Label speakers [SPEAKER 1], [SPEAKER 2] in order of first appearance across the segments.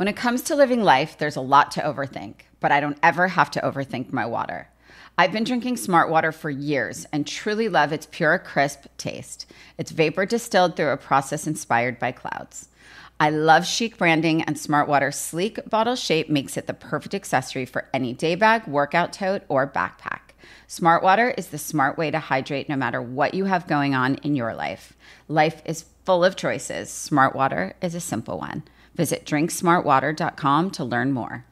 [SPEAKER 1] When it comes to living life, there's a lot to overthink, but I don't ever have to overthink my water. I've been drinking Smart Water for years and truly love its pure, crisp taste. It's vapor distilled through a process inspired by clouds. I love chic branding, and Smart Water's sleek bottle shape makes it the perfect accessory for any day bag, workout tote, or backpack. Smart Water is the smart way to hydrate no matter what you have going on in your life. Life is full of choices. Smart Water is a simple one. Visit drinksmartwater.com to learn more.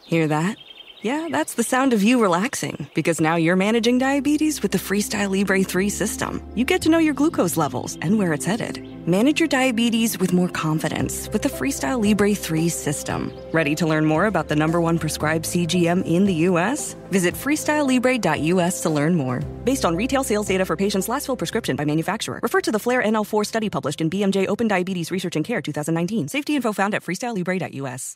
[SPEAKER 2] Hear that? Yeah, that's the sound of you relaxing, because now you're managing diabetes with the Freestyle Libre 3 system. You get to know your glucose levels and where it's headed. Manage your diabetes with more confidence with the Freestyle Libre 3 system. Ready to learn more about the #1 prescribed CGM in the U.S.? Visit freestylelibre.us to learn more. Based on retail sales data for patients' last filled prescription by manufacturer. Refer to the FLAIR NL4 study published in BMJ Open Diabetes Research and Care 2019. Safety info found at freestylelibre.us.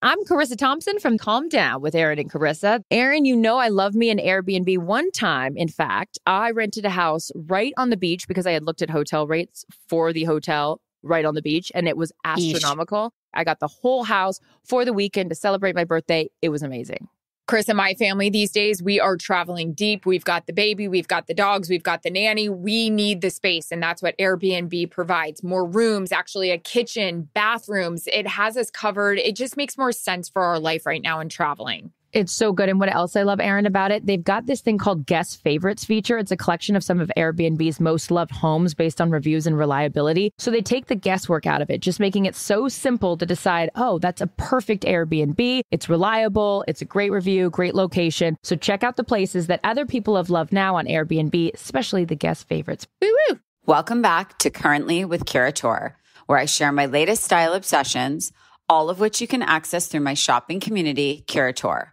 [SPEAKER 3] I'm Carissa Thompson from Calm Down with Aaron and Carissa. Aaron, you know I love me an Airbnb. One time, in fact, I rented a house right on the beach because I had looked at hotel rates for the hotel right on the beach, and it was astronomical. I got the whole house for the weekend to celebrate my birthday. It was amazing.
[SPEAKER 4] Chris and my family these days, we are traveling deep. We've got the baby, we've got the dogs, we've got the nanny. We need the space, and that's what Airbnb provides. More rooms, actually a kitchen, bathrooms. It has us covered. It just makes more sense for our life right now in traveling.
[SPEAKER 3] It's so good. And what else I love, Aaron, about it, they've got this thing called Guest Favorites feature. It's a collection of some of Airbnb's most loved homes based on reviews and reliability. So they take the guesswork out of it, just making it so simple to decide, oh, that's a perfect Airbnb. It's reliable. It's a great review, great location. So check out the places that other people have loved now on Airbnb, especially the Guest Favorites. Woo-woo!
[SPEAKER 1] Welcome back to Currently with Curator, where I share my latest style obsessions, all of which you can access through my shopping community, Curator.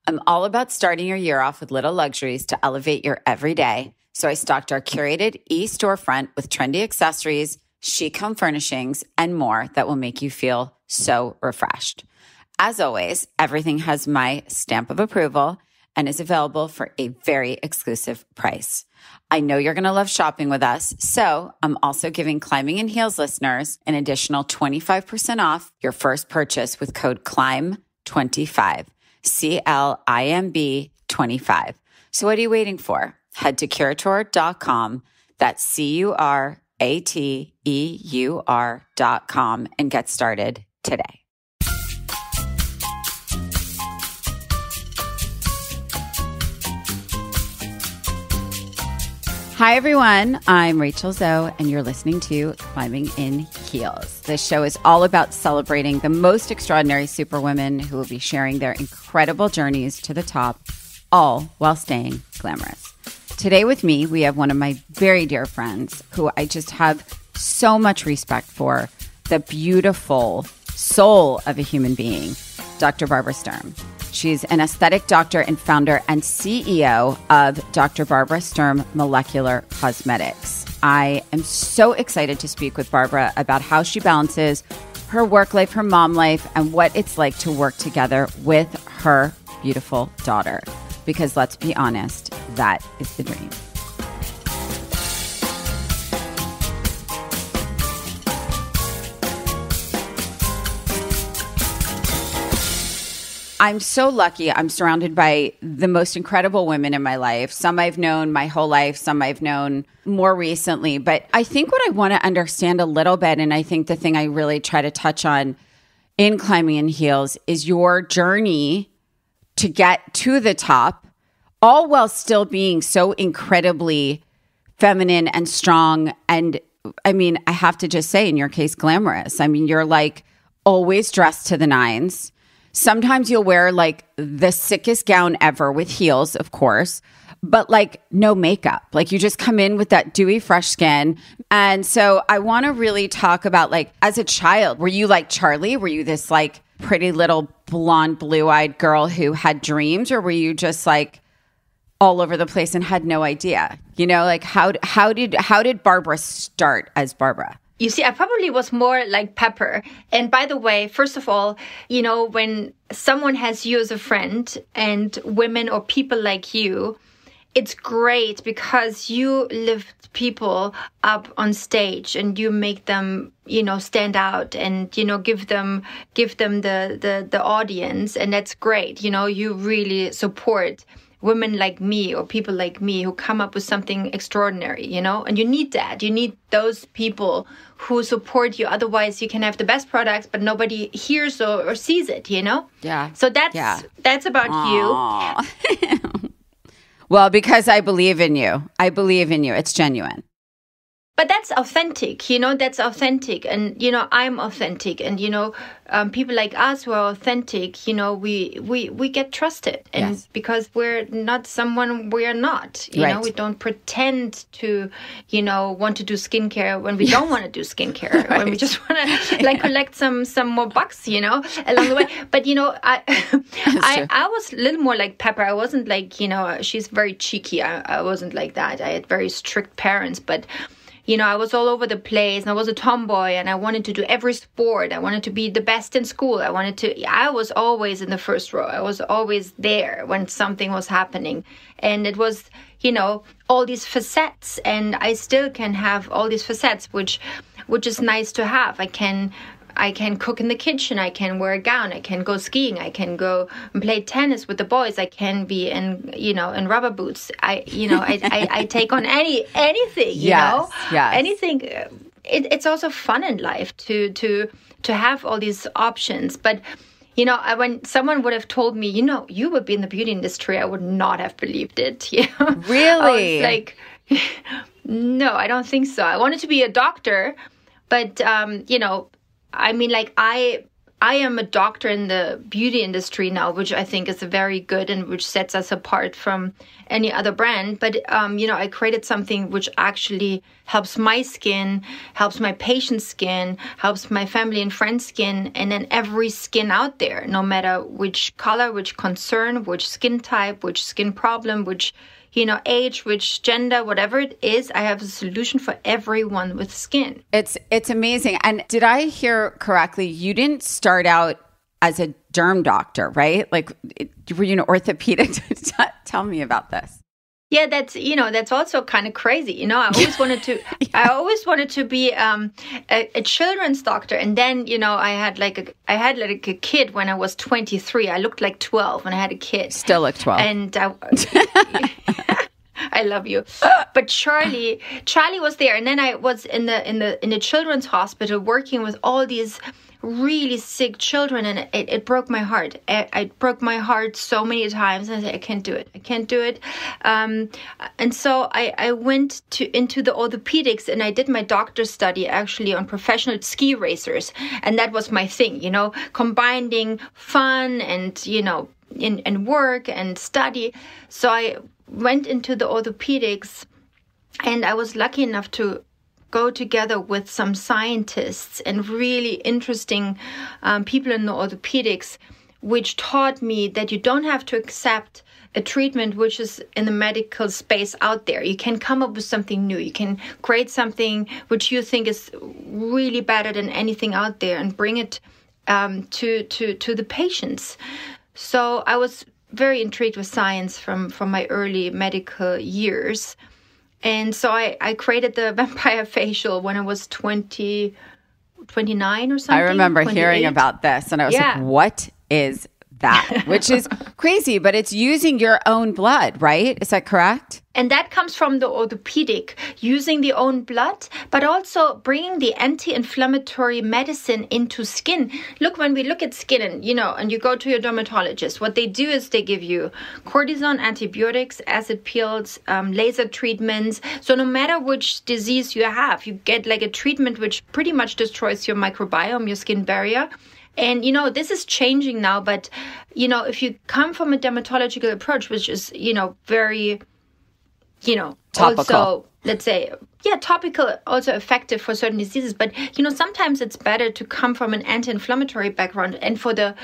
[SPEAKER 1] I'm all about starting your year off with little luxuries to elevate your everyday. So I stocked our curated e-storefront with trendy accessories, chic home furnishings, and more that will make you feel so refreshed. As always, everything has my stamp of approval and is available for a very exclusive price. I know you're going to love shopping with us, so I'm also giving Climbing in Heels listeners an additional 25% off your first purchase with code CLIMB25. CLIMB 25. So what are you waiting for? Head to curator.com. That's CURATEUR.com and get started today. Hi, everyone. I'm Rachel Zoe, and you're listening to Climbing in Heels. This show is all about celebrating the most extraordinary superwomen who will be sharing their incredible journeys to the top, all while staying glamorous. Today with me, we have one of my very dear friends who I just have so much respect for, the beautiful soul of a human being, Dr. Barbara Sturm. She's an aesthetic doctor and founder and CEO of Dr. Barbara Sturm Molecular Cosmetics. I am so excited to speak with Barbara about how she balances her work life, her mom life, and what it's like to work together with her beautiful daughter. Because let's be honest, that is the dream. I'm so lucky. I'm surrounded by the most incredible women in my life. Some I've known my whole life, some I've known more recently. But I think what I want to understand a little bit, and I think the thing I really try to touch on in Climbing in Heels, is your journey to get to the top, all while still being so incredibly feminine and strong. And I mean, I have to just say, in your case, glamorous. I mean, you're like always dressed to the nines. Sometimes you'll wear like the sickest gown ever with heels, of course, but like no makeup. Like you just come in with that dewy, fresh skin. And so I want to really talk about, like, as a child, were you like Charlie? Were you this like pretty little blonde, blue-eyed girl who had dreams, or were you just like all over the place and had no idea? You know, like how did Barbara start as Barbara?
[SPEAKER 5] You see, I probably was more like Pepper. And by the way, first of all, you know, when someone has you as a friend and women or people like you, it's great because you lift people up on stage and you make them, stand out and, give them the audience. And that's great. You really support women like me or people like me who come up with something extraordinary, and you need that. You need those people who support you. Otherwise, you can have the best products, but nobody hears or sees it,
[SPEAKER 1] Yeah.
[SPEAKER 5] So that's about you.
[SPEAKER 1] Well, because I believe in you. It's genuine.
[SPEAKER 5] But that's authentic, that's authentic. And, I'm authentic. And, people like us who are authentic, we get trusted. And
[SPEAKER 1] yes.
[SPEAKER 5] because we're not someone we are not,
[SPEAKER 1] right.
[SPEAKER 5] We don't pretend to, want to do skincare when we don't want to do skincare,
[SPEAKER 1] right.
[SPEAKER 5] when we just want to collect some more bucks, along the way. But, I was a little more like Pepper. I wasn't like, she's very cheeky. I wasn't like that. I had very strict parents, but I was all over the place and I was a tomboy and I wanted to do every sport. I wanted to be the best in school. I was always in the first row. I was always there when something was happening. And it was, all these facets, and I still can have all these facets, which is nice to have. I can cook in the kitchen. I can wear a gown. I can go skiing. I can go and play tennis with the boys. I can be in rubber boots. I take on anything.
[SPEAKER 1] Yes.
[SPEAKER 5] Anything. It's also fun in life to have all these options. But when someone would have told me, you would be in the beauty industry, I would not have believed it.
[SPEAKER 1] Really?
[SPEAKER 5] I was like, no, I don't think so. I wanted to be a doctor, but I am a doctor in the beauty industry now, which I think is very good and which sets us apart from any other brand. But, I created something which actually helps my skin, helps my patient's skin, helps my family and friends' skin, and then every skin out there, no matter which color, which concern, which skin type, which skin problem, which age, which gender, whatever it is, I have a solution for everyone with skin.
[SPEAKER 1] It's amazing. And did I hear correctly? You didn't start out as a derm doctor, right? Like, were you an orthopedic? Tell me about this.
[SPEAKER 5] Yeah, that's also kind of crazy. I always wanted to. Yeah. I always wanted to be a children's doctor, and then I had a kid when I was 23. I looked like 12 when I had a kid.
[SPEAKER 1] Still look 12.
[SPEAKER 5] And I love you, but Charlie was there, and then I was in the children's hospital working with all these really sick children, and it broke my heart. It broke my heart so many times, and I said, I can't do it. And so I went into the orthopedics, and I did my doctor's study actually on professional ski racers, and that was my thing, combining fun and in work and study. So I went into the orthopedics, and I was lucky enough to go together with some scientists and really interesting people in the orthopedics, which taught me that you don't have to accept a treatment which is in the medical space out there. You can come up with something new. You can create something which you think is really better than anything out there and bring it to the patients. So I was very intrigued with science from my early medical years. And so I created the vampire facial when I was 29 or something.
[SPEAKER 1] I remember
[SPEAKER 5] 28.
[SPEAKER 1] hearing about this, and I was like, what is that? Which is crazy, but it's using your own blood, right? Is that correct?
[SPEAKER 5] And that comes from the orthopedic, using the own blood, but also bringing the anti-inflammatory medicine into skin. Look, when we look at skin and you go to your dermatologist, what they do is they give you cortisone, antibiotics, acid peels, laser treatments. So no matter which disease you have, you get like a treatment which pretty much destroys your microbiome, your skin barrier. And, this is changing now, but, if you come from a dermatological approach, which is, very,
[SPEAKER 1] topical.
[SPEAKER 5] Also, let's say, topical, also effective for certain diseases. But, sometimes it's better to come from an anti-inflammatory background. And for the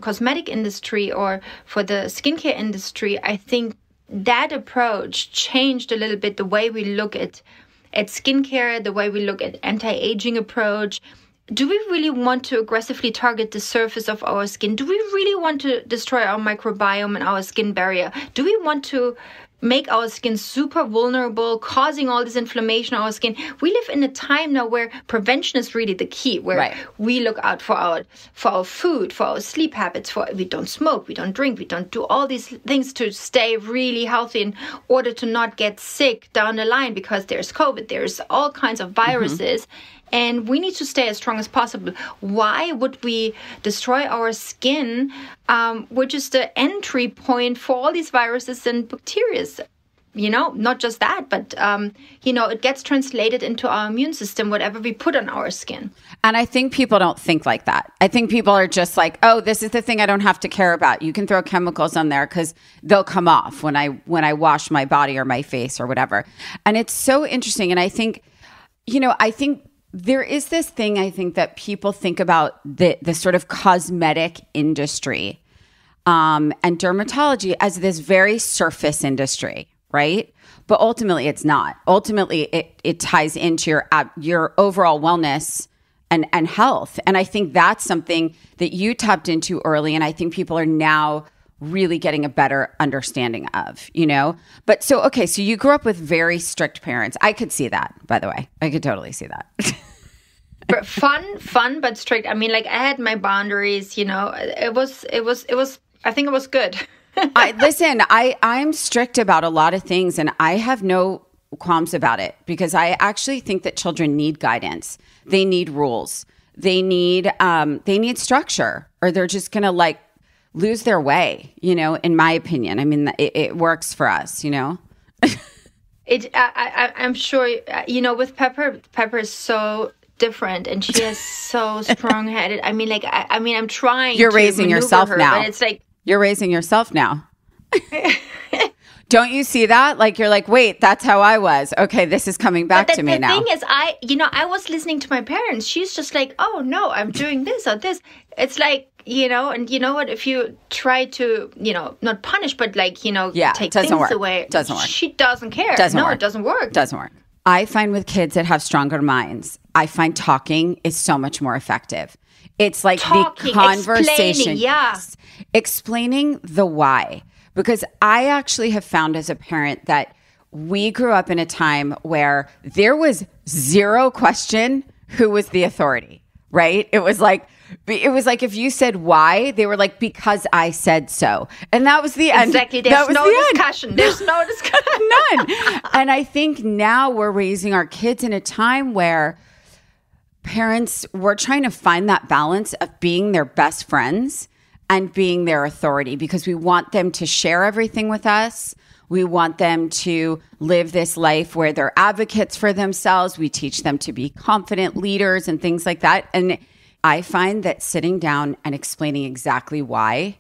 [SPEAKER 5] cosmetic industry or for the skincare industry, I think that approach changed a little bit the way we look at skincare, the way we look at anti-aging approach. Do we really want to aggressively target the surface of our skin? Do we really want to destroy our microbiome and our skin barrier? Do we want to make our skin super vulnerable, causing all this inflammation on our skin. We live in a time now where prevention is really the key, where we look out for our food, for our sleep habits, we don't smoke, we don't drink, we don't do all these things to stay really healthy in order to not get sick down the line, because there's COVID, there's all kinds of viruses. And we need to stay as strong as possible. Why would we destroy our skin, which is the entry point for all these viruses and bacteria? Not just that, but, it gets translated into our immune system, whatever we put on our skin.
[SPEAKER 1] And I think people don't think like that. I think people are just like, oh, this is the thing I don't have to care about. You can throw chemicals on there because they'll come off when I wash my body or my face or whatever. And it's so interesting. And I think, there is this thing, I think, that people think about the sort of cosmetic industry and dermatology as this very surface industry, right? But ultimately, it's not. Ultimately, it ties into your overall wellness and health. And I think that's something that you tapped into early, and I think people are now really getting a better understanding of, But so you grew up with very strict parents. I could see that, by the way. I could totally see that.
[SPEAKER 5] But fun, but strict. I mean, I had my boundaries, it was, I think it was good.
[SPEAKER 1] I'm strict about a lot of things, and I have no qualms about it, because I actually think that children need guidance. They need rules. They need structure, or they're just going to lose their way, in my opinion. I mean, it works for us, I'm
[SPEAKER 5] sure, with Pepper is so different, and she is so strong-headed. I mean, I'm trying.
[SPEAKER 1] You're raising yourself
[SPEAKER 5] her,
[SPEAKER 1] now.
[SPEAKER 5] But it's
[SPEAKER 1] you're raising yourself now. Don't you see that? You're like, wait, that's how I was. Okay, this is coming back to me now.
[SPEAKER 5] The thing is, I was listening to my parents. She's just like, oh no, I'm doing this or this. It's and you know what? If you try to, not punish, but take things away,
[SPEAKER 1] doesn't work.
[SPEAKER 5] She doesn't care. It doesn't work.
[SPEAKER 1] Doesn't work. I find with kids that have stronger minds, I find talking is so much more effective. It's like talking, the conversation. Explaining the why. Because I actually have found as a parent that we grew up in a time where there was zero question who was the authority, right? It was like if you said why, they were like, because I said so. And that was the end.
[SPEAKER 5] Exactly. There's no discussion. There's no discussion.
[SPEAKER 1] None. And I think now we're raising our kids in a time where we're trying to find that balance of being their best friends and being their authority, because we want them to share everything with us. We want them to live this life where they're advocates for themselves. We teach them to be confident leaders and things like that. And I find that sitting down and explaining exactly why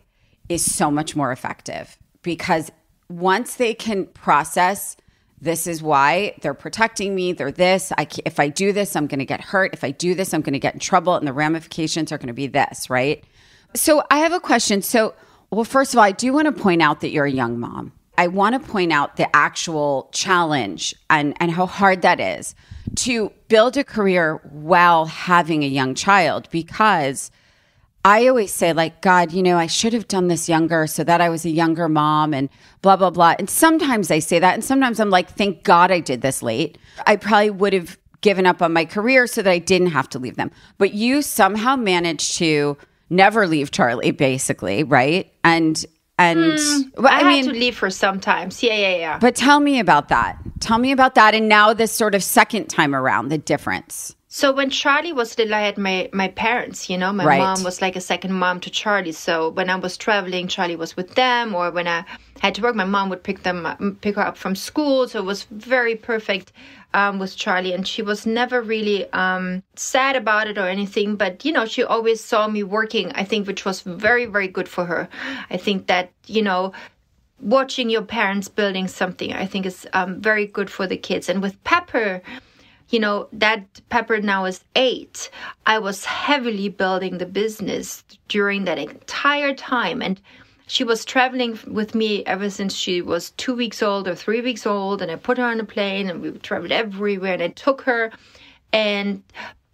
[SPEAKER 1] is so much more effective, because once they can process, this is why they're protecting me, they're this, if I do this, I'm going to get hurt. If I do this, I'm going to get in trouble, and the ramifications are going to be this, right? So I have a question. First of all, I do want to point out that you're a young mom. I want to point out the actual challenge and how hard that is to build a career while having a young child, because I always say, God, I should have done this younger so that I was a younger mom and blah, blah, blah. And sometimes I say that. And sometimes I'm like, thank God I did this late. I probably would have given up on my career so that I didn't have to leave them. But you somehow managed to never leave Charlie, basically, right? And I
[SPEAKER 5] had to leave her sometimes. Yeah.
[SPEAKER 1] But tell me about that. And now this sort of second time around, the difference.
[SPEAKER 5] So when Charlie was little, I had my parents, my mom was like a second mom to Charlie. So when I was traveling, Charlie was with them, or when I had to work, my mom would pick her up from school. So it was very perfect with Charlie. And she was never really sad about it or anything. But, she always saw me working, I think, which was very, very good for her. I think that, watching your parents building something, I think is very good for the kids. And with Pepper, that Pepper now is 8. I was heavily building the business during that entire time. And she was traveling with me ever since she was 2 weeks old or 3 weeks old. And I put her on a plane and we traveled everywhere, and I took her. And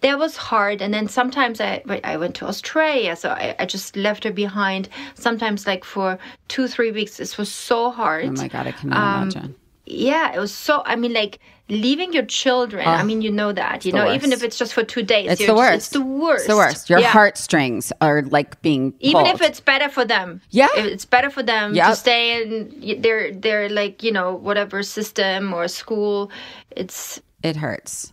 [SPEAKER 5] that was hard. And then sometimes I went to Australia, so I just left her behind. Sometimes like for 2-3 weeks, this was so hard.
[SPEAKER 1] Oh my God, I cannot imagine.
[SPEAKER 5] Yeah, it was so, I mean, like leaving your children. I mean, you know that, you know,
[SPEAKER 1] worst.
[SPEAKER 5] even if it's just for 2 days.
[SPEAKER 1] It's the worst.
[SPEAKER 5] It's the worst.
[SPEAKER 1] It's the worst. Your heartstrings are like being pulled.
[SPEAKER 5] Even if it's better for them.
[SPEAKER 1] Yeah.
[SPEAKER 5] If it's better for them to stay in their like, you know, whatever system or school.
[SPEAKER 1] It hurts.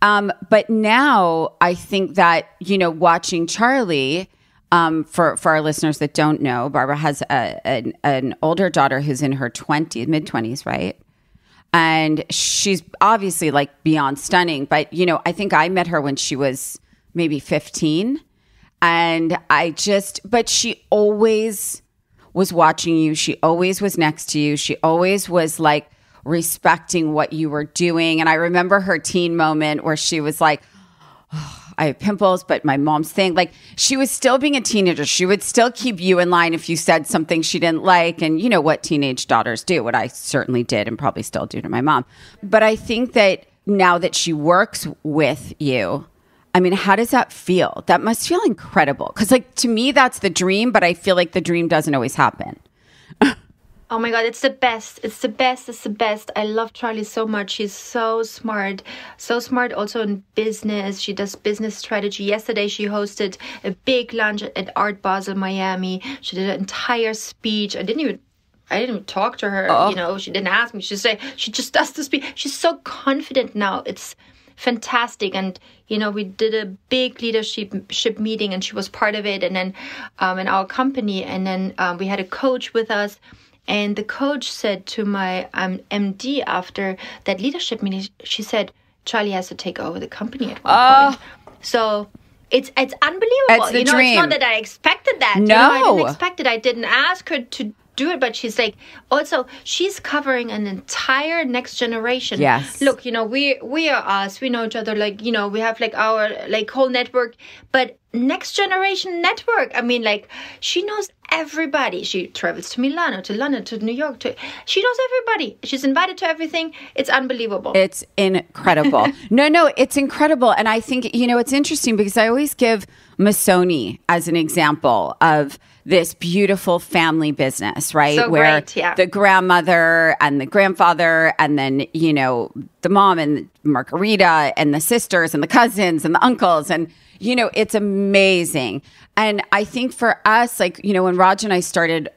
[SPEAKER 1] But now I think that, you know, watching Charlie, for our listeners that don't know, Barbara has an older daughter who's in her mid-20s, right? And she's obviously like beyond stunning. But, you know, I think I met her when she was maybe 15. And but she always was watching you. She always was next to you. She always was like respecting what you were doing. And I remember her teen moment where she was like, oh, I have pimples, but my mom's thing, like she was still being a teenager. She would still keep you in line if you said something she didn't like. And you know what teenage daughters do, what I certainly did and probably still do to my mom. But I think that now that she works with you, I mean, how does that feel? That must feel incredible. Because like to me, that's the dream, but I feel like the dream doesn't always happen.
[SPEAKER 5] Oh my God, it's the best. It's the best. It's the best. I love Charlie so much. She's so smart. So smart also in business. She does business strategy. Yesterday, she hosted a big lunch at Art Basel, Miami. She did an entire speech. I didn't even talk to her. You know, she didn't ask me. She just does the speech. She's so confident now. It's fantastic. And, you know, we did a big leadership meeting and she was part of it. And then in our company. And then we had a coach with us. And the coach said to my MD after that leadership meeting, she said, Charlie has to take over the company at one point. So it's unbelievable.
[SPEAKER 1] It's the dream.
[SPEAKER 5] It's not that I expected that.
[SPEAKER 1] No.
[SPEAKER 5] You know, I didn't expect it. I didn't ask her to do it, but she's like, also, she's covering an entire next generation.
[SPEAKER 1] Yes.
[SPEAKER 5] Look, you know, we are us. We know each other. Like, you know, we have like our like whole network, but next generation network. I mean, like she knows everybody. She travels to Milano, to London, to New York. She knows everybody. She's invited to everything. It's unbelievable.
[SPEAKER 1] It's incredible. No, it's incredible. And I think, you know, it's interesting because I always give Missoni as an example of this beautiful family business, right?
[SPEAKER 5] So
[SPEAKER 1] where
[SPEAKER 5] great, yeah.
[SPEAKER 1] the grandmother and the grandfather and then, you know, the mom and Margarita and the sisters and the cousins and the uncles and, you know, it's amazing. And I think for us, like, you know, when Raj and I started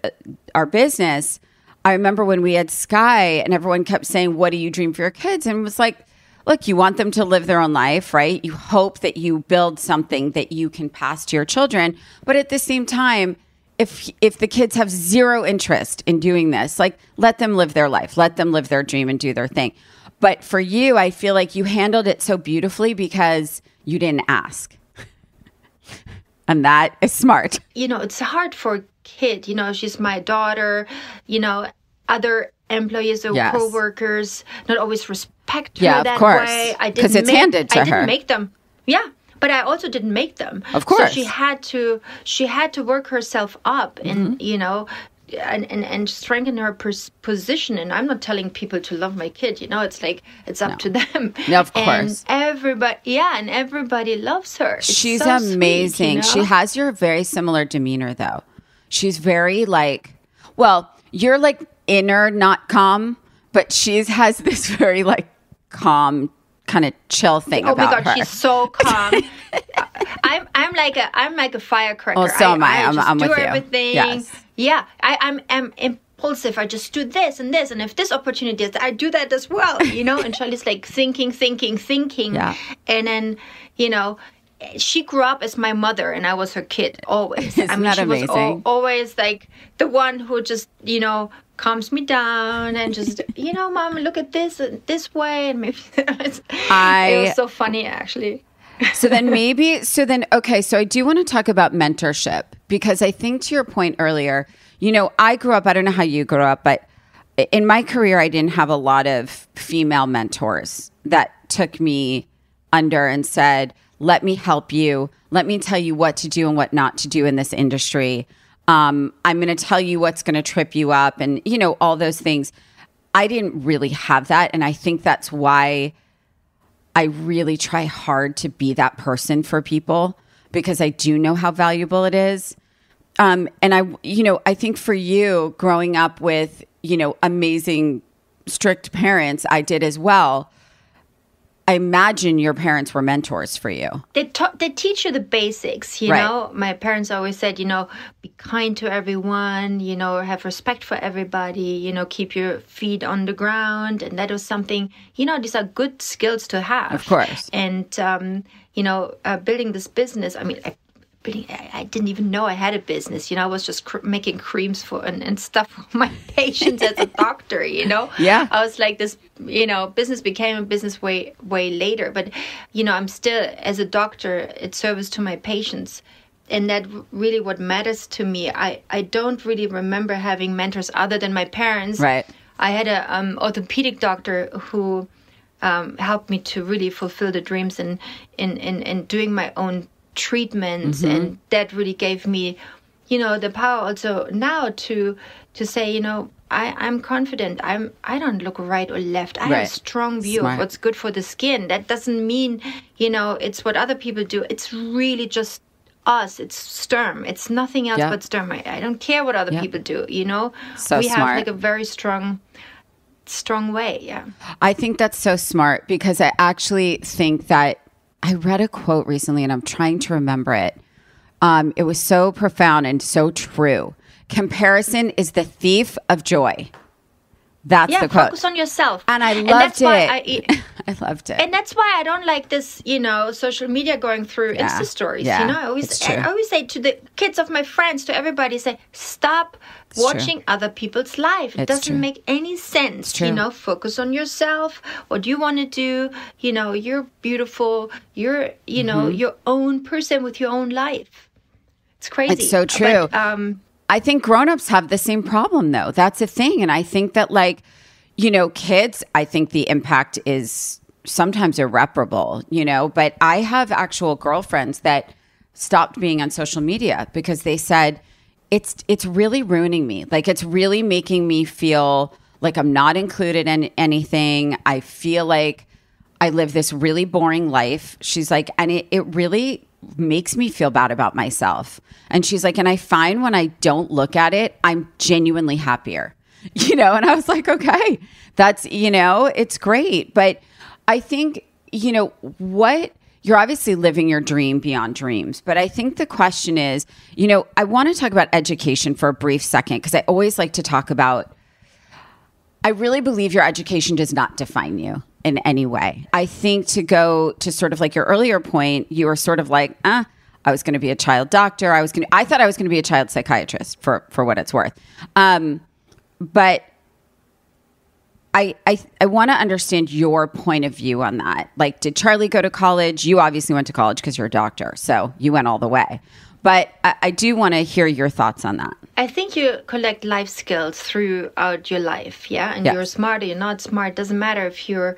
[SPEAKER 1] our business, I remember when we had Sky and everyone kept saying, what do you dream for your kids? And it was like, look, you want them to live their own life, right? You hope that you build something that you can pass to your children. But at the same time, if the kids have zero interest in doing this, like let them live their life, let them live their dream and do their thing. But for you, I feel like you handled it so beautifully because you didn't ask. And that is smart.
[SPEAKER 5] You know, it's hard for a kid. You know, she's my daughter. You know, other employees or co-workers not always respect her that way.
[SPEAKER 1] Because it's handed to her.
[SPEAKER 5] I didn't make them. Yeah. But I also didn't make them.
[SPEAKER 1] Of course.
[SPEAKER 5] So she had to work herself up and, you know, and strengthen her position. And I'm not telling people to love my kid, you know, it's like, it's up to them.
[SPEAKER 1] No, of course.
[SPEAKER 5] And everybody loves her. It's
[SPEAKER 1] She's
[SPEAKER 5] so
[SPEAKER 1] amazing.
[SPEAKER 5] Sweet, you know?
[SPEAKER 1] She has your very similar demeanor though. She's very like, well, you're like inner, not calm, but she has this very like calm kind of chill thing about her.
[SPEAKER 5] Oh my God, she's so calm. I'm like a firecracker.
[SPEAKER 1] Well, so am I. I'm
[SPEAKER 5] do
[SPEAKER 1] with
[SPEAKER 5] everything.
[SPEAKER 1] You. Yes.
[SPEAKER 5] Yeah, I'm impulsive. I just do this and this, and if this opportunity is, I do that as well. You know. And Charlie's like thinking.
[SPEAKER 1] Yeah.
[SPEAKER 5] And then, you know, she grew up as my mother, and I was her kid always.
[SPEAKER 1] Isn't that amazing?
[SPEAKER 5] Was always like the one who just, you know, calms me down and just, you know, Mom, look at this way, and maybe it was so funny actually.
[SPEAKER 1] So I do want to talk about mentorship because I think to your point earlier, you know, I grew up, I don't know how you grew up, but in my career, I didn't have a lot of female mentors that took me under and said, let me help you. Let me tell you what to do and what not to do in this industry. I'm going to tell you what's going to trip you up and, you know, all those things. I didn't really have that. And I think that's why I really try hard to be that person for people because I do know how valuable it is. And I think for you growing up with, amazing, strict parents, I did as well. I imagine your parents were mentors for you.
[SPEAKER 5] They teach you the basics, you know. My parents always said, be kind to everyone, have respect for everybody, keep your feet on the ground. And that was something, these are good skills to have.
[SPEAKER 1] Of course.
[SPEAKER 5] And, building this business, I didn't even know I had a business. I was just making creams and stuff for my patients as a doctor,
[SPEAKER 1] Yeah.
[SPEAKER 5] I was like this, business became a business way later. But, I'm still, as a doctor, it's service to my patients. And that really what matters to me. I don't really remember having mentors other than my parents.
[SPEAKER 1] Right.
[SPEAKER 5] I had a orthopedic doctor who helped me to really fulfill the dreams and doing my own treatments, and that really gave me, the power also now to say, I'm confident. I don't look right or left. I have a strong view of what's good for the skin. That doesn't mean, it's what other people do. It's really just us. It's Sturm. It's nothing else but Sturm. I don't care what other people do.
[SPEAKER 1] So
[SPEAKER 5] we
[SPEAKER 1] smart.
[SPEAKER 5] have like a very strong way. Yeah.
[SPEAKER 1] I think that's so smart because I actually think that I read a quote recently and I'm trying to remember it. It was so profound and so true. Comparison is the thief of joy. That's the quote.
[SPEAKER 5] Focus on yourself.
[SPEAKER 1] And I loved it. I loved it.
[SPEAKER 5] And that's why I don't like this, social media going through Insta stories.
[SPEAKER 1] Yeah,
[SPEAKER 5] I always say to the kids of my friends, to everybody, say, stop watching other people's life. It doesn't make any sense. Focus on yourself. What do you want to do? You're beautiful. You're, your own person with your own life. It's crazy.
[SPEAKER 1] It's so true.
[SPEAKER 5] But,
[SPEAKER 1] I think grownups have the same problem, though. That's a thing. And I think that, kids, I think the impact is sometimes irreparable, but I have actual girlfriends that stopped being on social media because they said, it's really ruining me. Like, it's really making me feel like I'm not included in anything. I feel like I live this really boring life. She's like, and it really makes me feel bad about myself. And she's like, and I find when I don't look at it, I'm genuinely happier, and I was like, okay, that's, it's great. But I think, you're obviously living your dream beyond dreams. But I think the question is, I want to talk about education for a brief second, because I always like to talk about, I really believe your education does not define you in any way. I think to go to sort of like your earlier point, you were sort of like, I was going to be a child doctor. I thought I was going to be a child psychiatrist for what it's worth. But I want to understand your point of view on that. Like, did Charlie go to college? You obviously went to college because you're a doctor, so you went all the way. But I do want to hear your thoughts on that.
[SPEAKER 5] I think you collect life skills throughout your life, and you're smart or you're not smart. Doesn't matter if you're,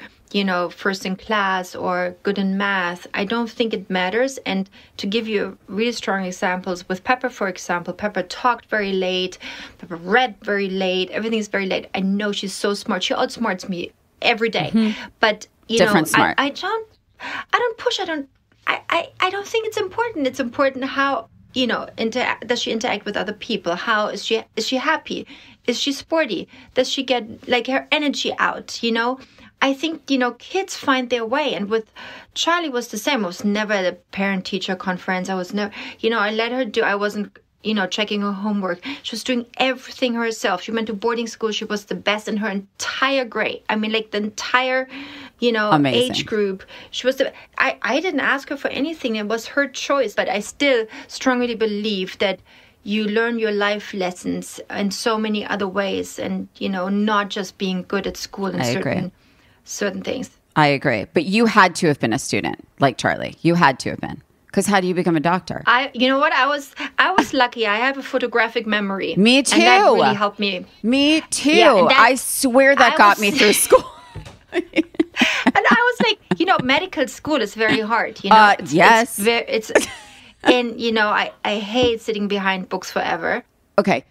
[SPEAKER 5] first in class or good in math. I don't think it matters. And to give you really strong examples, with Pepper, for example, Pepper talked very late, Pepper read very late, everything's very late. I know she's so smart. She outsmarts me every day. But,
[SPEAKER 1] Different smart.
[SPEAKER 5] I don't push, I don't think it's important. It's important how, does she interact with other people? How is she happy? Is she sporty? Does she get like her energy out? I think, kids find their way. And with Charlie was the same. I was never at a parent-teacher conference. I was never, I let her do, I wasn't, checking her homework. She was doing everything herself. She went to boarding school. She was the best in her entire grade. I mean, like the entire,
[SPEAKER 1] Amazing.
[SPEAKER 5] age group. She was I didn't ask her for anything. It was her choice. But I still strongly believe that you learn your life lessons in so many other ways, and, not just being good at school and certain things.
[SPEAKER 1] I agree. But you had to have been a student like Charlie. You had to have been. Because how do you become a doctor?
[SPEAKER 5] You know what? I was lucky. I have a photographic memory.
[SPEAKER 1] Me too.
[SPEAKER 5] And that really helped me.
[SPEAKER 1] Me too.
[SPEAKER 5] Yeah,
[SPEAKER 1] I swear that got me through school.
[SPEAKER 5] And I was like, medical school is very hard.
[SPEAKER 1] Yes.
[SPEAKER 5] And, I hate sitting behind books forever.
[SPEAKER 1] Okay.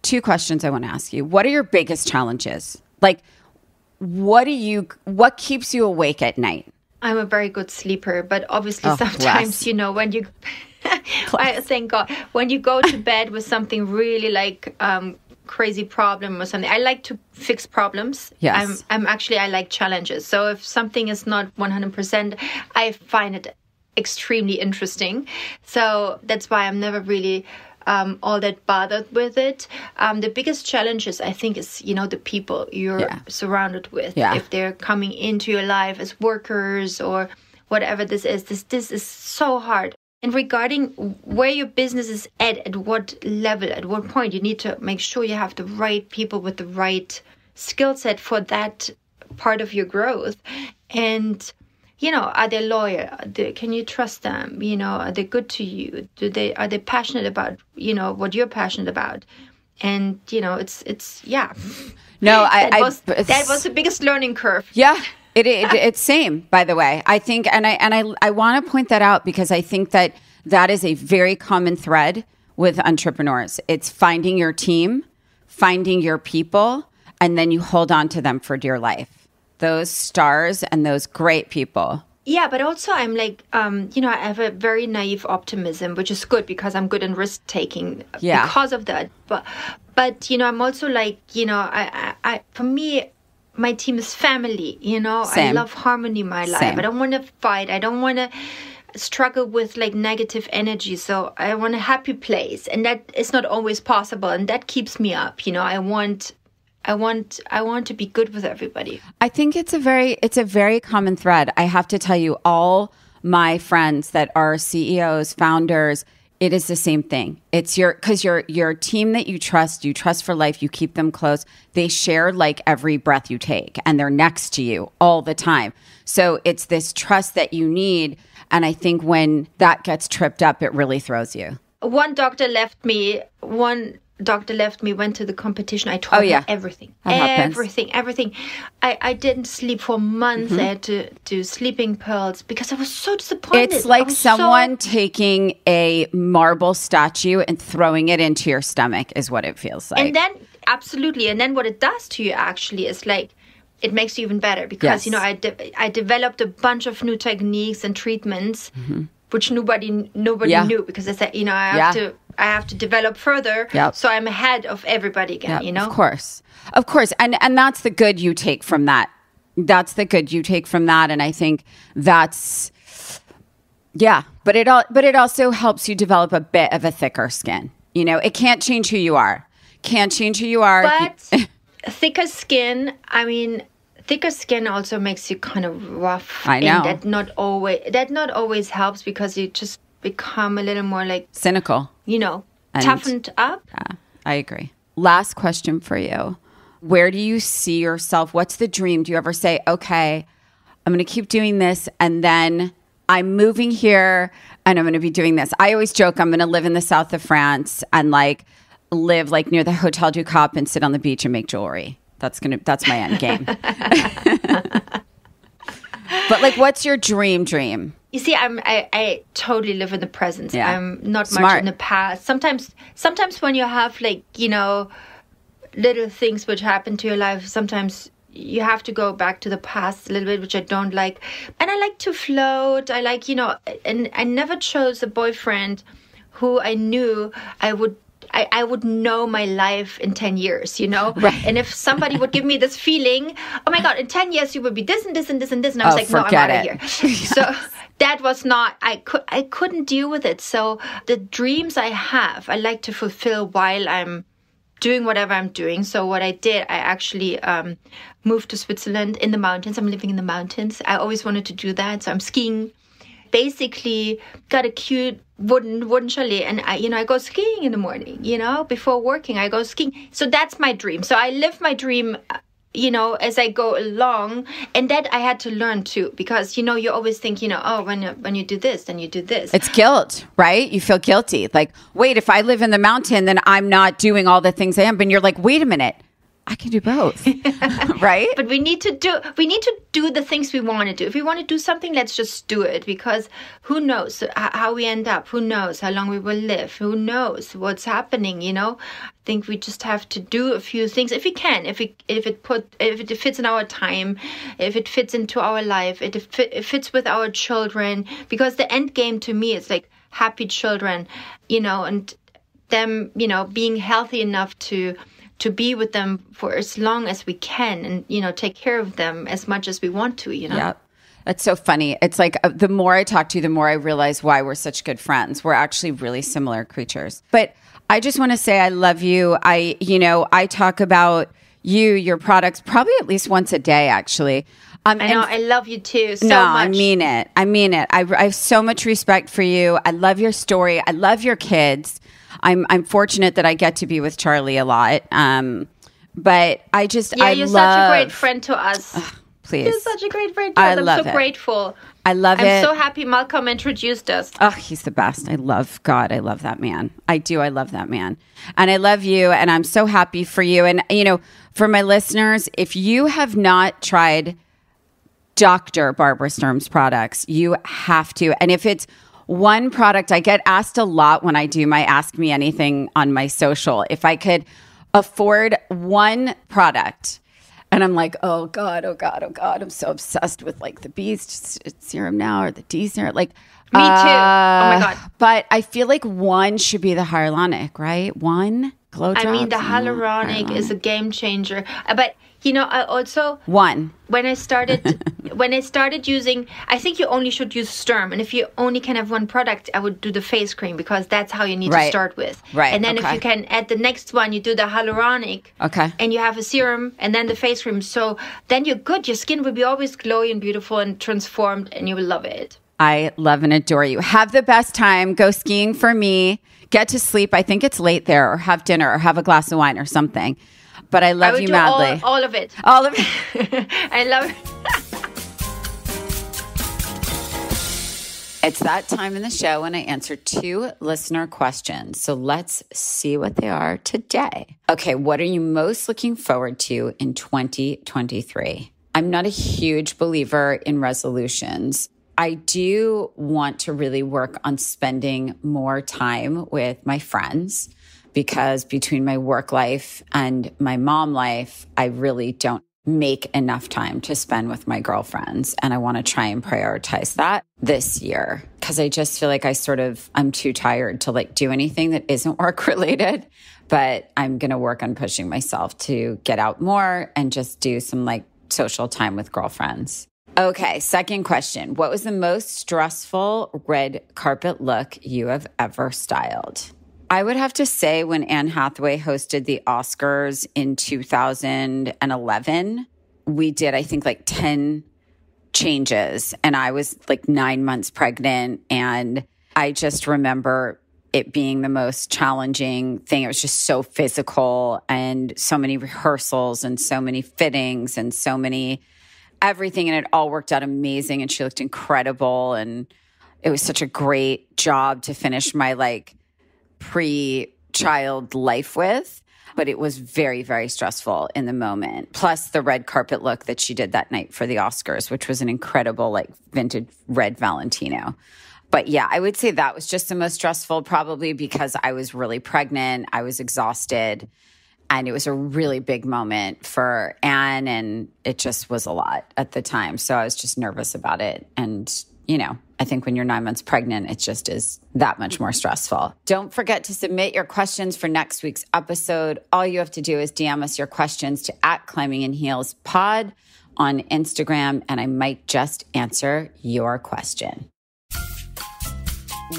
[SPEAKER 1] 2 questions I want to ask you. What are your biggest challenges? Like, what keeps you awake at night?
[SPEAKER 5] I'm a very good sleeper, but obviously sometimes, when you, I thank God, when you go to bed with something really like crazy problem or something, I like to fix problems.
[SPEAKER 1] Yes.
[SPEAKER 5] I like challenges. So if something is not 100%, I find it extremely interesting. So that's why I'm never really all that bothered with it. The biggest challenges, I think, is, the people you're surrounded with.
[SPEAKER 1] Yeah.
[SPEAKER 5] If they're coming into your life as workers or whatever this is, this is so hard. And regarding where your business is at what level, at what point, you need to make sure you have the right people with the right skill set for that part of your growth. And are they loyal? Can you trust them? Are they good to you? Are they passionate about, what you're passionate about? And, it's
[SPEAKER 1] No,
[SPEAKER 5] that was the biggest learning curve.
[SPEAKER 1] Yeah, it's same, by the way. I think, and I want to point that out because I think that is a very common thread with entrepreneurs. It's finding your team, finding your people, and then you hold on to them for dear life. Those stars and those great people.
[SPEAKER 5] Yeah, but also I'm like, I have a very naive optimism, which is good because I'm good in risk taking because of that. But I'm also like, I for me, my team is family.
[SPEAKER 1] Same.
[SPEAKER 5] I love harmony in my life.
[SPEAKER 1] Same.
[SPEAKER 5] I don't want to fight. I don't want to struggle with like negative energy. So I want a happy place, and that is not always possible, and that keeps me up. I want to be good with everybody. I
[SPEAKER 1] think it's a very common thread. I have to tell you, all my friends that are CEOs, founders, it is the same thing. It's your team that you trust for life. You keep them close. They share like every breath you take, and they're next to you all the time. So it's this trust that you need. And I think when that gets tripped up, it really throws you.
[SPEAKER 5] One doctor left me, went to the competition. I told her everything. I didn't sleep for months. I had to do sleeping pills because I was so disappointed.
[SPEAKER 1] It's like someone taking a marble statue and throwing it into your stomach is what it feels like.
[SPEAKER 5] And then, absolutely. And then what it does to you actually is like, it makes you even better because, I developed a bunch of new techniques and treatments, which nobody knew because I said, I have to develop further.
[SPEAKER 1] Yep.
[SPEAKER 5] So I'm ahead of everybody again,
[SPEAKER 1] Of course. And that's the good you take from that. And I think that's, but it also helps you develop a bit of a thicker skin. It can't change who you are.
[SPEAKER 5] But thicker skin, thicker skin also makes you kind of rough.
[SPEAKER 1] I know.
[SPEAKER 5] And that not always helps because you just become a little more like
[SPEAKER 1] cynical,
[SPEAKER 5] toughened up.
[SPEAKER 1] Yeah, I agree. Last question for you. Where do you see yourself? What's the dream? Do you ever say, okay, I'm going to keep doing this and then I'm moving here and I'm going to be doing this? I always joke I'm going to live in the south of France and like live like near the Hotel du Cap and sit on the beach and make jewelry. That's my end game. But like, what's your dream?
[SPEAKER 5] You see, I totally live in the present.
[SPEAKER 1] Yeah.
[SPEAKER 5] I'm not
[SPEAKER 1] Smart.
[SPEAKER 5] much in the past. Sometimes when you have like, little things which happen to your life, sometimes you have to go back to the past a little bit, which I don't like. And I like to float. I like, and I never chose a boyfriend who I knew I would know my life in 10 years, Right. And if somebody would give me this feeling, oh my God, in 10 years you will be this and this and this and this. And I was like, no, I'm out of here. So that was not, I couldn't deal with it. So the dreams I have, I like to fulfill while I'm doing whatever I'm doing. So what I did, I actually moved to Switzerland in the mountains. I'm living in the mountains. I always wanted to do that. So I'm skiing. Basically got a cute wooden chalet and I go skiing in the morning, before working, I go skiing. So that's my dream. So I live my dream, as I go along. And that I had to learn too, because, you always think, when you do this, then you do this.
[SPEAKER 1] It's guilt, right? You feel guilty. Like, wait, if I live in the mountain, then I'm not doing all the things I am. But you're like, wait a minute. I can do both, right?
[SPEAKER 5] But we need to do the things we want to do. If we want to do something, let's just do it, because who knows how we end up? Who knows how long we will live? Who knows what's happening? I think we just have to do a few things if we can. If it fits in our time, if it fits into our life, if it fits with our children. Because the end game to me is like happy children, and them, being healthy enough to be with them for as long as we can, and, take care of them as much as we want to,
[SPEAKER 1] Yeah. That's so funny. It's like the more I talk to you, the more I realize why we're such good friends. We're actually really similar creatures. But I just want to say I love you. I talk about your products probably at least once a day, actually.
[SPEAKER 5] I know. I love you too so
[SPEAKER 1] much.
[SPEAKER 5] I
[SPEAKER 1] mean it. I have so much respect for you. I love your story. I love your kids. I'm fortunate that I get to be with Charlie a lot. But I just,
[SPEAKER 5] you're such a great friend to us.
[SPEAKER 1] Please.
[SPEAKER 5] You're such a great friend to us. I'm so grateful.
[SPEAKER 1] I love it.
[SPEAKER 5] I'm so happy Malcolm introduced us.
[SPEAKER 1] Oh, he's the best. I love that man. I do. I love that man. And I love you. And I'm so happy for you. And, for my listeners, if you have not tried Dr. Barbara Sturm's products, you have to. And if it's one product, I get asked a lot when I do my Ask Me Anything on my social, if I could afford one product. And I'm like, oh God, I'm so obsessed with like the B serum now or the D serum. Like,
[SPEAKER 5] me too. Oh my God.
[SPEAKER 1] But I feel like one should be the hyaluronic, right? One glow drops.
[SPEAKER 5] I mean, the hyaluronic is a game changer. But I also when I started using, I think you only should use Sturm, and if you only can have one product, I would do the face cream, because that's how you need to start with.
[SPEAKER 1] Right.
[SPEAKER 5] And then if you can add the next one, you do the hyaluronic.
[SPEAKER 1] Okay.
[SPEAKER 5] And you have a serum, and then the face cream. So then you're good. Your skin will be always glowy and beautiful and transformed, and you will love it.
[SPEAKER 1] I love and adore you. Have the best time. Go skiing for me. Get to sleep. I think it's late there, or have dinner, or have a glass of wine or something. But I love you madly.
[SPEAKER 5] All of it.
[SPEAKER 1] All of it.
[SPEAKER 5] I love it.
[SPEAKER 1] It's that time in the show when I answer 2 listener questions. So let's see what they are today. Okay, what are you most looking forward to in 2023? I'm not a huge believer in resolutions. I do want to really work on spending more time with my friends, because between my work life and my mom life, I really don't make enough time to spend with my girlfriends. And I want to try and prioritize that this year, because I just feel like I'm too tired to like do anything that isn't work related. But I'm going to work on pushing myself to get out more and just do some like social time with girlfriends. Okay, second question. What was the most stressful red carpet look you have ever styled? I would have to say when Anne Hathaway hosted the Oscars in 2011, we did, I think, like 10 changes. And I was like 9 months pregnant. And I just remember it being the most challenging thing. It was just so physical, and so many rehearsals and so many fittings and so many everything. And it all worked out amazing. And she looked incredible. And it was such a great job to finish my like pre-child life with, but it was very, very stressful in the moment. Plus the red carpet look that she did that night for the Oscars, which was an incredible like vintage red Valentino. But yeah, I would say that was just the most stressful, probably because I was really pregnant, I was exhausted, and it was a really big moment for Anne, and it just was a lot at the time. So I was just nervous about it. And I think when you're 9 months pregnant, it just is that much more stressful. Don't forget to submit your questions for next week's episode. All you have to do is DM us your questions to @ClimbingInHeelsPod on Instagram, and I might just answer your question.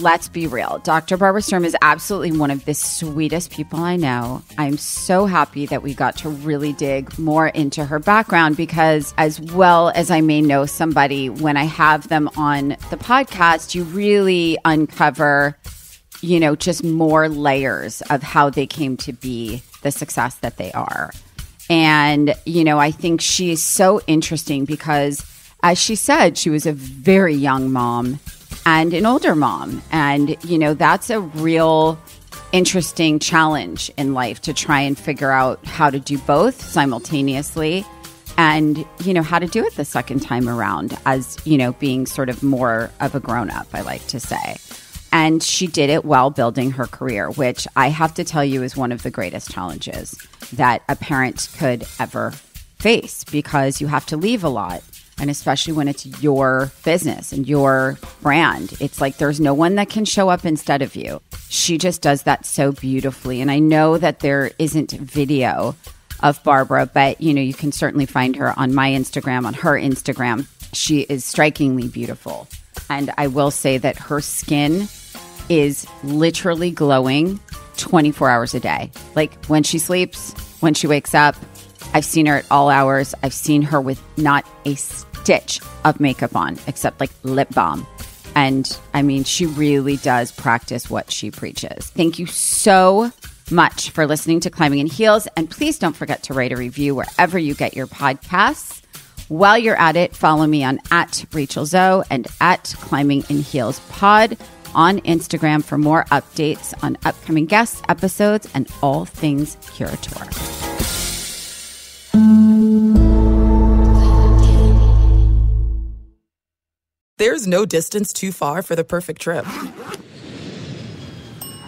[SPEAKER 1] Let's be real. Dr. Barbara Sturm is absolutely one of the sweetest people I know. I'm so happy that we got to really dig more into her background, because as well as I may know somebody, when I have them on the podcast, you really uncover, just more layers of how they came to be the success that they are. And, I think she's so interesting because, as she said, she was a very young mom and an older mom. And, that's a real interesting challenge in life to try and figure out how to do both simultaneously and, how to do it the second time around as, being sort of more of a grown-up, I like to say. And she did it while building her career, which I have to tell you is one of the greatest challenges that a parent could ever face, because you have to leave a lot. And especially when it's your business and your brand, it's like there's no one that can show up instead of you. She just does that so beautifully. And I know that there isn't video of Barbara, but you can certainly find her on my Instagram, on her Instagram. She is strikingly beautiful. And I will say that her skin is literally glowing 24 hours a day. Like when she sleeps, when she wakes up. I've seen her at all hours. I've seen her with not a stitch of makeup on, except like lip balm. And I mean, she really does practice what she preaches. Thank you so much for listening to Climbing in Heels. And please don't forget to write a review wherever you get your podcasts. While you're at it, follow me on @RachelZoe and @ClimbingInHeelsPod on Instagram for more updates on upcoming guests, episodes, and all things Curator.
[SPEAKER 6] There's no distance too far for the perfect trip.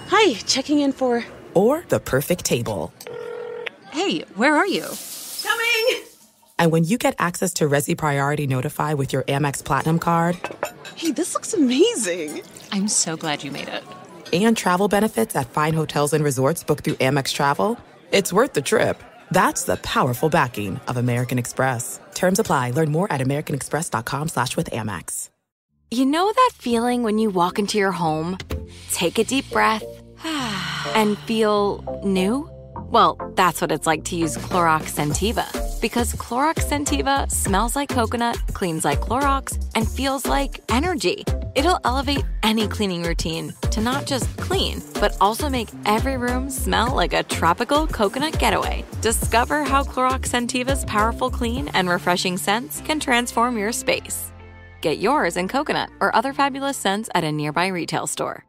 [SPEAKER 7] Hi, checking in for...
[SPEAKER 6] Or the perfect table.
[SPEAKER 7] Hey, where are you? Coming!
[SPEAKER 6] And when you get access to Resi Priority Notify with your Amex Platinum card...
[SPEAKER 7] Hey, this looks amazing. I'm so glad you made it.
[SPEAKER 6] And travel benefits at fine hotels and resorts booked through Amex Travel, it's worth the trip. That's the powerful backing of American Express. Terms apply. Learn more at americanexpress.com/withAmex.
[SPEAKER 8] You know that feeling when you walk into your home, take a deep breath, and feel new? Well, that's what it's like to use Clorox Scentiva. Because Clorox Scentiva smells like coconut, cleans like Clorox, and feels like energy. It'll elevate any cleaning routine to not just clean, but also make every room smell like a tropical coconut getaway. Discover how Clorox Scentiva's powerful clean and refreshing scents can transform your space. Get yours in coconut or other fabulous scents at a nearby retail store.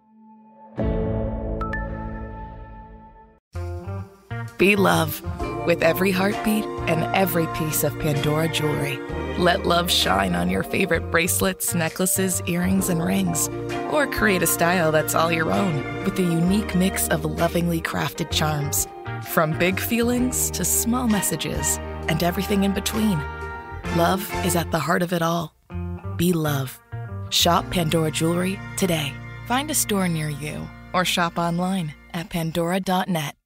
[SPEAKER 9] Be love with every heartbeat and every piece of Pandora jewelry. Let love shine on your favorite bracelets, necklaces, earrings, and rings. Or create a style that's all your own with a unique mix of lovingly crafted charms. From big feelings to small messages and everything in between. Love is at the heart of it all. Be love. Shop Pandora Jewelry today. Find a store near you or shop online at pandora.net.